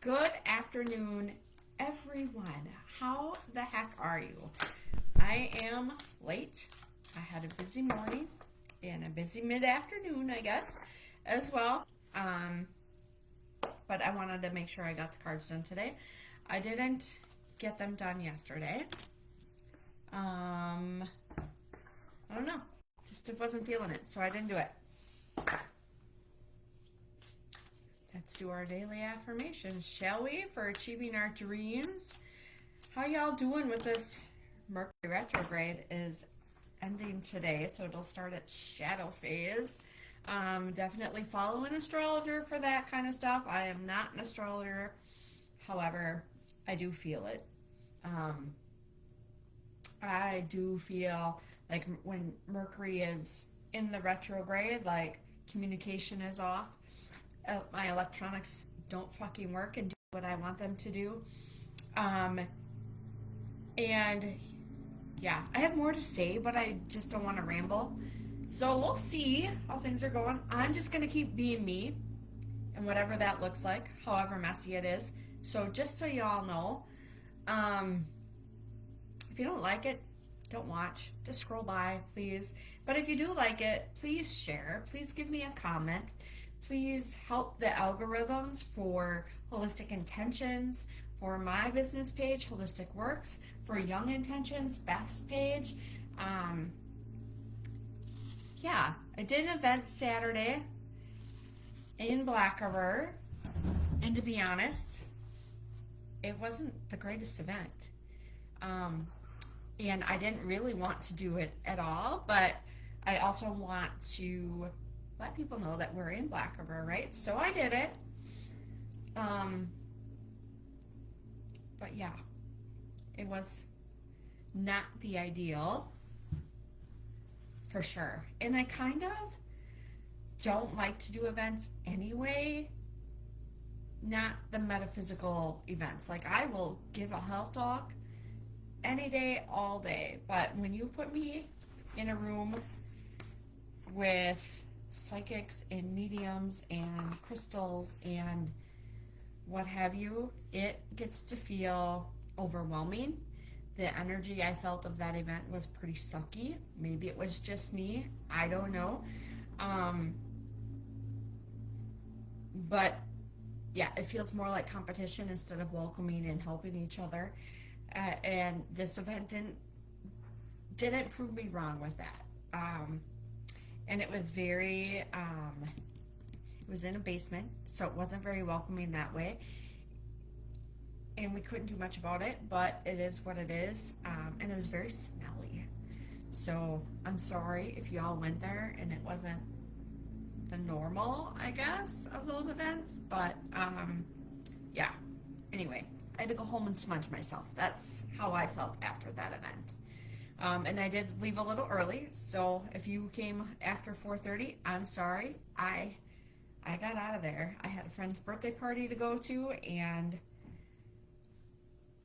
Good afternoon, everyone. How the heck are you? I am late. I had a busy morning and a busy mid-afternoon, I guess, as well. But I wanted to make sure I got the cards done today. I didn't get them done yesterday. I don't know. Just wasn't feeling it, so I didn't do it. Let's do our daily affirmations, shall we? For achieving our dreams. How y'all doing with this? Mercury retrograde is ending today, so it'll start its shadow phase. Definitely follow an astrologer for that kind of stuff. I am not an astrologer. However, I do feel it. I do feel like when Mercury is in the retrograde, like communication is off. My electronics don't fucking work and do what I want them to do. And yeah, I have more to say, but I just don't want to ramble. So we'll see how things are going. I'm just going to keep being me and whatever that looks like, however messy it is. So just so y'all know, if you don't like it, don't watch. Just scroll by, please. But if you do like it, please share. Please give me a comment. Please help the algorithms for Holistic Intentions, for my business page, Holistic Works, for Young Intentions, Beth's page. Yeah, I did an event Saturday in Black River, and to be honest, it wasn't the greatest event. And I didn't really want to do it at all, but I also want to let people know that we're in Black River, right? So I did it. But yeah, it was not the ideal, for sure. And I kind of don't like to do events anyway, not the metaphysical events. Like, I will give a health talk any day, all day. But when you put me in a room with psychics and mediums and crystals and what have you, it gets to feel overwhelming. The energy I felt of that event was pretty sucky. Maybe it was just me. I don't know. But yeah, it feels more like competition instead of welcoming and helping each other. And this event didn't prove me wrong with that. And it was very, it was in a basement, so it wasn't very welcoming that way. And we couldn't do much about it, but it is what it is. And it was very smelly. So I'm sorry if y'all went there and it wasn't the normal, I guess, of those events. But yeah, anyway, I had to go home and smudge myself. That's how I felt after that event. And I did leave a little early, so if you came after 4:30, I'm sorry. I got out of there. I had a friend's birthday party to go to, and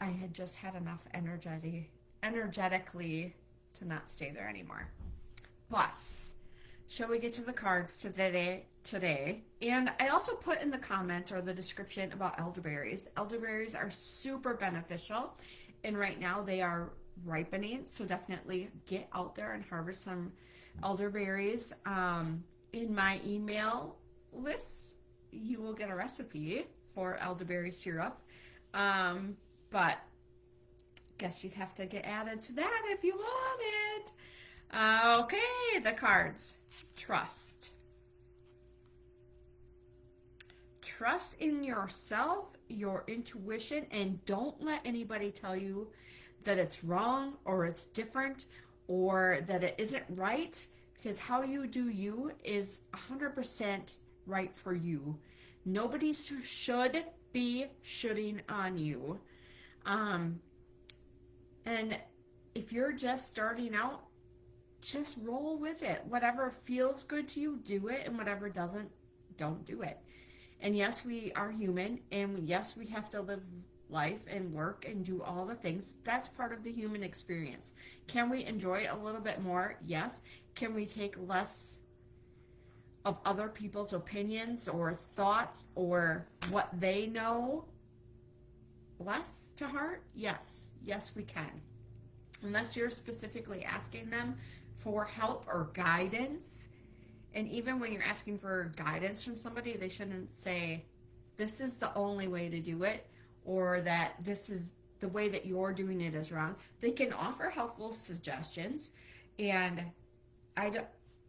I had just had enough energetically to not stay there anymore. But shall we get to the cards today? And I also put in the comments or the description about elderberries. Elderberries are super beneficial, and right now they are ripening, so definitely get out there and harvest some elderberries. In my email list, you will get a recipe for elderberry syrup, but guess you'd have to get added to that if you want it. Okay, the cards. Trust in yourself, your intuition, and don't let anybody tell you that it's wrong or it's different or that it isn't right, because how you do you is 100% right for you. Nobody should be shooting on you. And if you're just starting out, just roll with it. Whatever feels good to you, do it, and whatever doesn't, don't do it. And yes, we are human, and yes, we have to live life and work and do all the things. That's part of the human experience. Can we enjoy it a little bit more? Yes. Can we take less of other people's opinions or thoughts or what they know less to heart? Yes. Yes, we can. Unless you're specifically asking them for help or guidance. And even when you're asking for guidance from somebody, they shouldn't say, this is the only way to do it, or that this is the way that you're doing it is wrong. They can offer helpful suggestions. And I, do,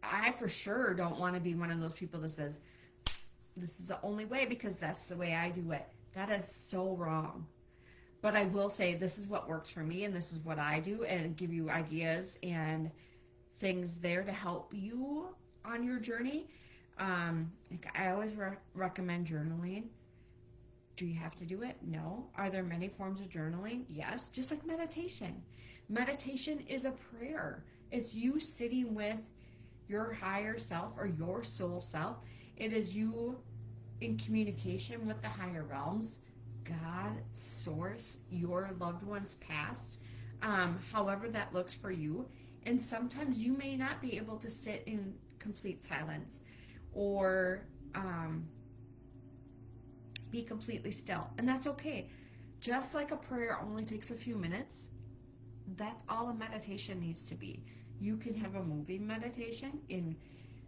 I for sure don't want to be one of those people that says, this is the only way because that's the way I do it. That is so wrong. But I will say this is what works for me and this is what I do, and give you ideas and things there to help you on your journey. I always recommend journaling. Do you have to do it? No. Are there many forms of journaling? Yes. Just like meditation. Meditation is a prayer. It's you sitting with your higher self or your soul self. It is you in communication with the higher realms, God, source, your loved one's past, however that looks for you. And sometimes you may not be able to sit in complete silence or be completely still. And that's okay. Just like a prayer only takes a few minutes, that's all a meditation needs to be. You can have a moving meditation.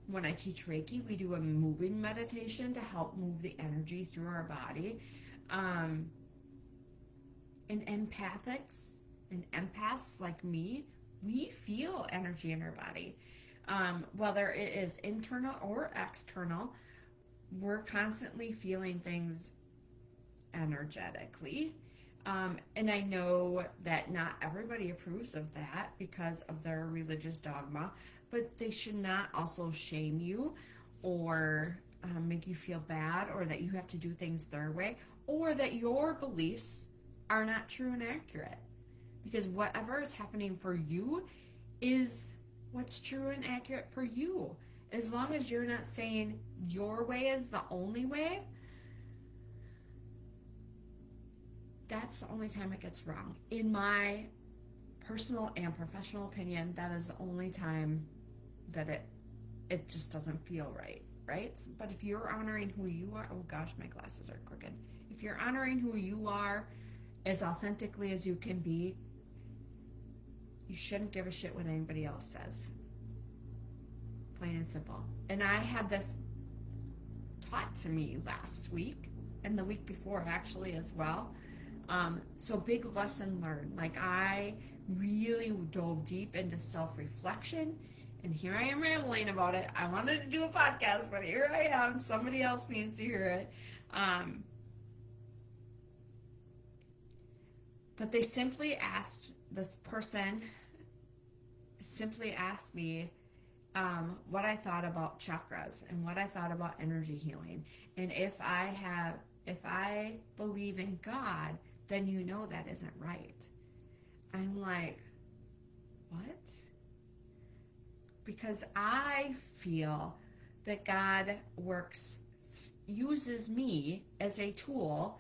When I teach Reiki, we do a moving meditation to help move the energy through our body. And empaths like me, we feel energy in our body. Whether it is internal or external, we're constantly feeling things energetically. And I know that not everybody approves of that because of their religious dogma, but they should not also shame you or make you feel bad, or that you have to do things their way, or that your beliefs are not true and accurate. Because whatever is happening for you is what's true and accurate for you. As long as you're not saying your way is the only way, that's the only time it gets wrong. In my personal and professional opinion, that is the only time that it just doesn't feel right, right? But if you're honoring who you are, oh gosh, my glasses are crooked. If you're honoring who you are as authentically as you can be, you shouldn't give a shit what anybody else says. Plain and simple. And I had this taught to me last week and the week before actually as well. So big lesson learned. Like, I really dove deep into self-reflection, and here I am rambling about it. I wanted to do a podcast, but here I am. Somebody else needs to hear it. But they simply asked, this person simply asked me what I thought about chakras and what I thought about energy healing. And if I believe in God, then you know that isn't right. I'm like, what? Because I feel that God uses me as a tool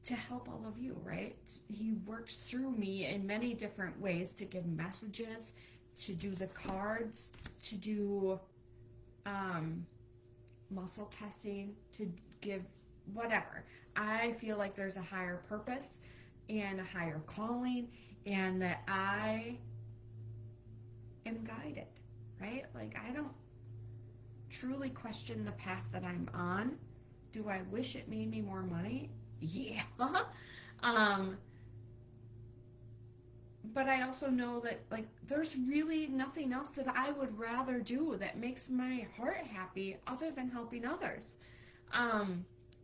to help all of you, right? He works through me in many different ways to give messages, to do the cards, to do muscle testing, to give whatever. I feel like there's a higher purpose and a higher calling, and that I am guided, right? Like, I don't truly question the path that I'm on. Do I wish it made me more money? Yeah. But I also know that, like, there's really nothing else that I would rather do that makes my heart happy other than helping others.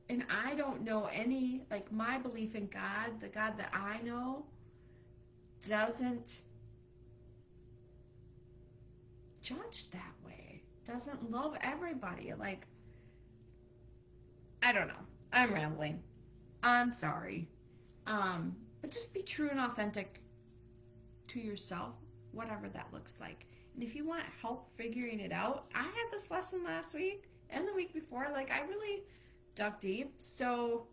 And I don't know any, like, my belief in God, the God that I know, doesn't judge that way, doesn't love everybody. Like, I don't know. I'm rambling. I'm sorry. But just be true and authentic to yourself, whatever that looks like. And if you want help figuring it out, I had this lesson last week and the week before. Like, I really dug deep. So,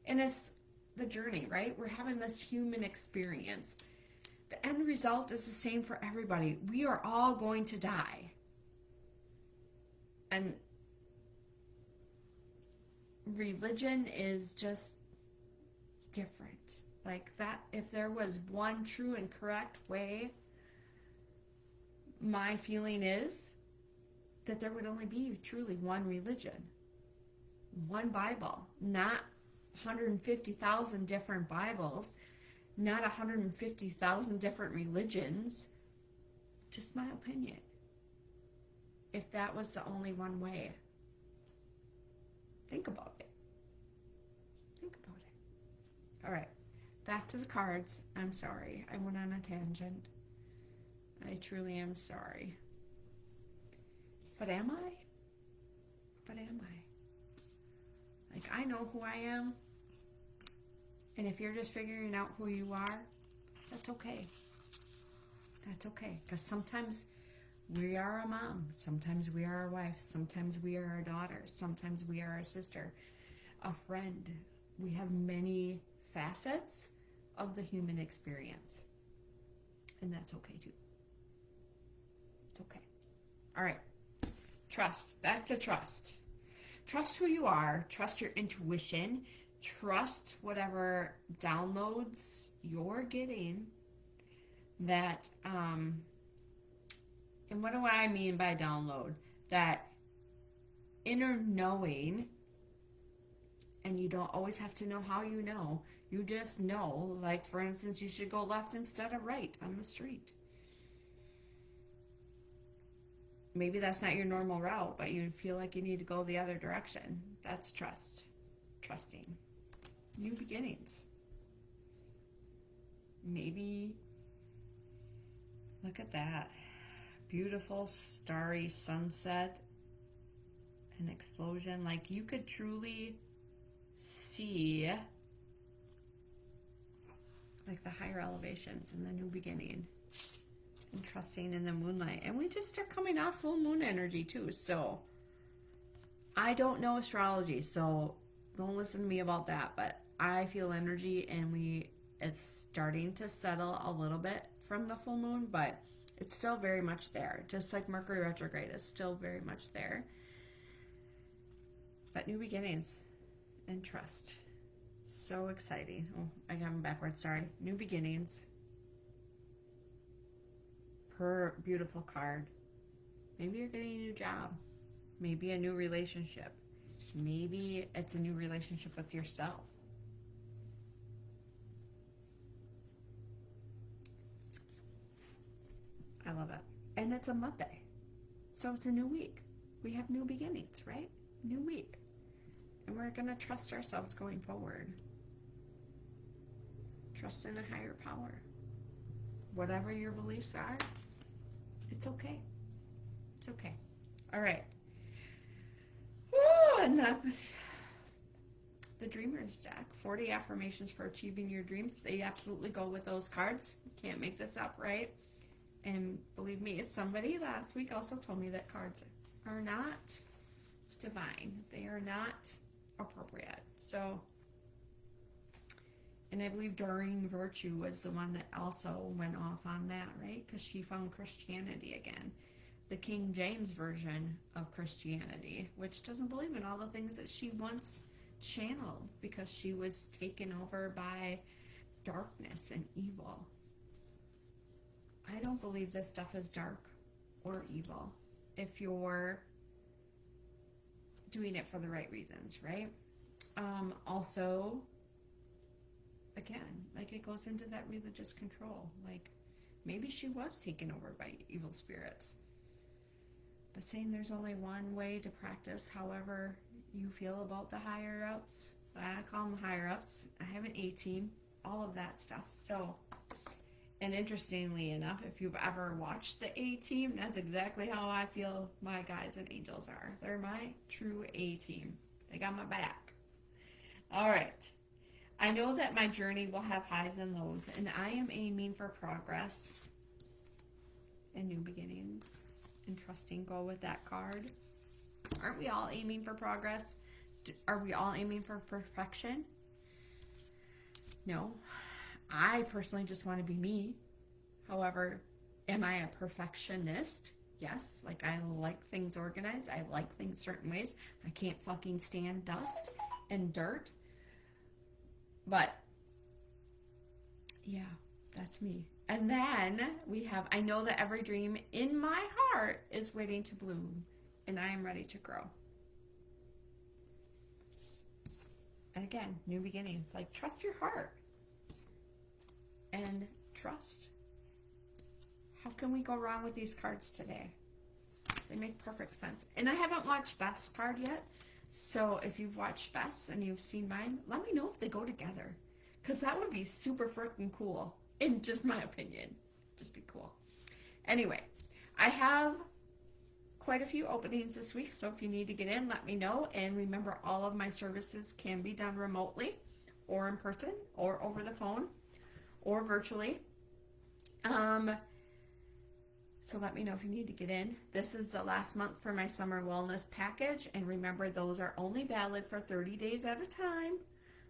and it's the journey, right? We're having this human experience. The end result is the same for everybody. We are all going to die. And religion is just different. Like that, if there was one true and correct way, my feeling is that there would only be truly one religion, one Bible, not 150,000 different Bibles, not 150,000 different religions. Just my opinion. If that was the only one way, think about it. Think about it. All right, back to the cards. I'm sorry. I went on a tangent. I truly am sorry. But am I? But am I? Like, I know who I am. And if you're just figuring out who you are, that's okay. That's okay. Because sometimes we are a mom. Sometimes we are a wife. Sometimes we are a daughter. Sometimes we are a sister, a friend. We have many facets of the human experience. And that's okay too. It's okay. All right. Trust. Back to trust. Trust who you are. Trust your intuition. Trust whatever downloads you're getting. That, and what do I mean by download? That inner knowing, and you don't always have to know how you know. You just know, like for instance, you should go left instead of right on the street. Maybe that's not your normal route, but you feel like you need to go the other direction. That's trust. Trusting. New beginnings. Maybe, look at that. Beautiful starry sunset. An explosion. Like you could truly see like the higher elevations and the new beginning. And trusting in the moonlight. And we just are coming off full moon energy too. So I don't know astrology, so don't listen to me about that. But I feel energy, and it's starting to settle a little bit from the full moon, but it's still very much there. Just like Mercury retrograde is still very much there. But new beginnings and trust. So exciting. Oh, I got them backwards. Sorry. New beginnings. Per beautiful card. Maybe you're getting a new job. Maybe a new relationship. Maybe it's a new relationship with yourself. I love it. And it's a Monday. So it's a new week. We have new beginnings, right? New week. And we're going to trust ourselves going forward. Trust in a higher power. Whatever your beliefs are, it's okay. It's okay. All right. Woo, and that was the Dreamer's deck. 40 affirmations for achieving your dreams. They absolutely go with those cards. You can't make this up, right? And believe me, somebody last week also told me that cards are not divine. They are not appropriate. So, and I believe Doreen Virtue was the one that also went off on that, right? Because she found Christianity again. The King James version of Christianity, which doesn't believe in all the things that she once channeled because she was taken over by darkness and evil. I don't believe this stuff is dark or evil if you're doing it for the right reasons, right? Also, again, like it goes into that religious control. Like maybe she was taken over by evil spirits. But saying there's only one way to practice however you feel about the higher ups. I call them the higher ups. I have an A-team, all of that stuff. So, and interestingly enough, if you've ever watched the A-team, that's exactly how I feel my guides and angels are. They're my true A-team. They got my back. All right. I know that my journey will have highs and lows, and I am aiming for progress and new beginnings. And trusting go with that card. Aren't we all aiming for progress? Are we all aiming for perfection? No. I personally just want to be me. However, am I a perfectionist? Yes. Like I like things organized. I like things certain ways. I can't fucking stand dust and dirt. But Yeah, that's me. And then we have, I know that every dream in my heart is waiting to bloom, and I am ready to grow. And again, new beginnings. Like, trust your heart. And trust. How can we go wrong with these cards today? They make perfect sense. And I haven't watched Beth's card yet. So if you've watched Beth's and you've seen mine, let me know if they go together. Because that would be super freaking cool. In just my opinion. Just be cool. Anyway, I have quite a few openings this week. So if you need to get in, let me know. And remember, all of my services can be done remotely or in person or over the phone or virtually. So let me know if you need to get in. This is the last month for my summer wellness package. And remember, those are only valid for 30 days at a time.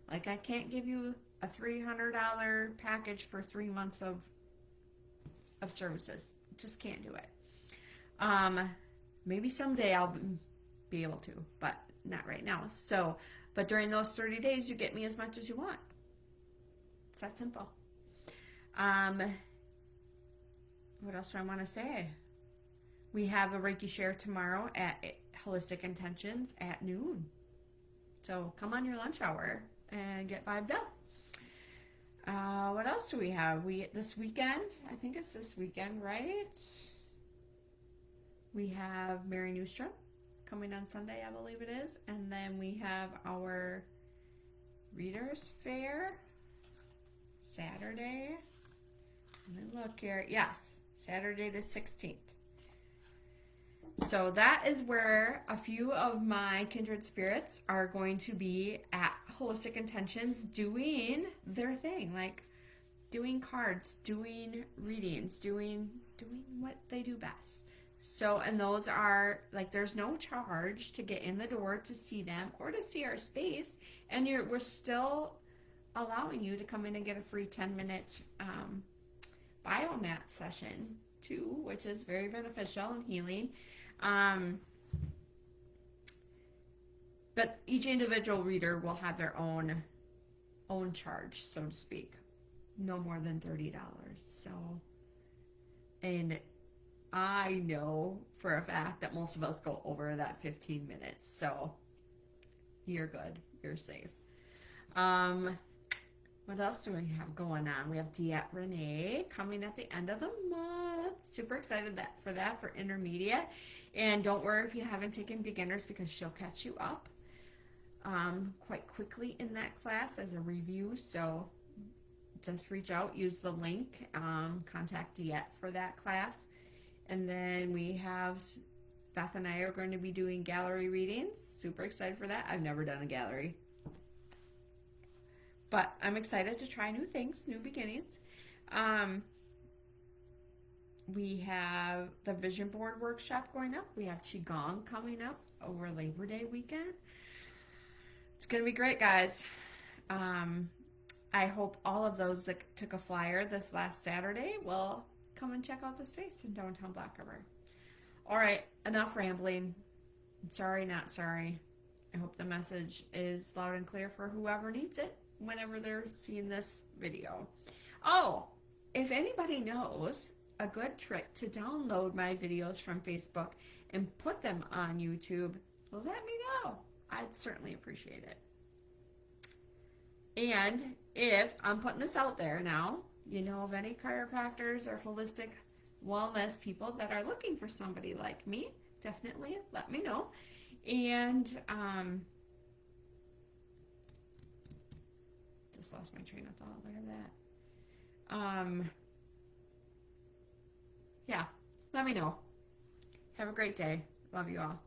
Like, I can't give you a $300 package for 3 months of services. Just can't do it. Maybe someday I'll be able to, but not right now. So, but during those 30 days, you get me as much as you want. It's that simple. What else do I want to say? We have a Reiki share tomorrow at Holistic Intentions at noon. So come on your lunch hour and get vibed up. What else do we have? This weekend, I think it's this weekend, right? We have Mary Newstrom coming on Sunday, I believe it is. And then we have our Readers Fair Saturday. Let me look here. Yes, Saturday the 16th. So that is where a few of my kindred spirits are going to be at Holistic Intentions doing their thing, like doing cards, doing readings, doing what they do best. So, and those are like, there's no charge to get in the door to see them or to see our space, and we're still allowing you to come in and get a free 10-minute biomat session too, which is very beneficial and healing. But each individual reader will have their own charge, so to speak. No more than $30. So, and I know for a fact that most of us go over that 15 minutes. So you're good. You're safe. What else do we have going on? We have Diet Renee coming at the end of the month. Super excited for that for intermediate. And don't worry if you haven't taken beginners, because she'll catch you up quite quickly in that class as a review. So just reach out, use the link, contact Diet for that class. And then we have Beth and I are going to be doing gallery readings. Super excited for that. I've never done a gallery, but I'm excited to try new things, new beginnings. We have the vision board workshop going up. We have Qigong coming up over Labor Day weekend. It's going to be great, guys. I hope all of those that took a flyer this last Saturday will come and check out the space in downtown Black River. All right, enough rambling. Sorry, not sorry. I hope the message is loud and clear for whoever needs it whenever they're seeing this video. Oh, if anybody knows a good trick to download my videos from Facebook and put them on YouTube, let me know. I'd certainly appreciate it. And if I'm putting this out there now, you know of any chiropractors or holistic wellness people that are looking for somebody like me, definitely let me know. And just lost my train of thought. Look at that. Yeah, let me know. Have a great day. Love you all.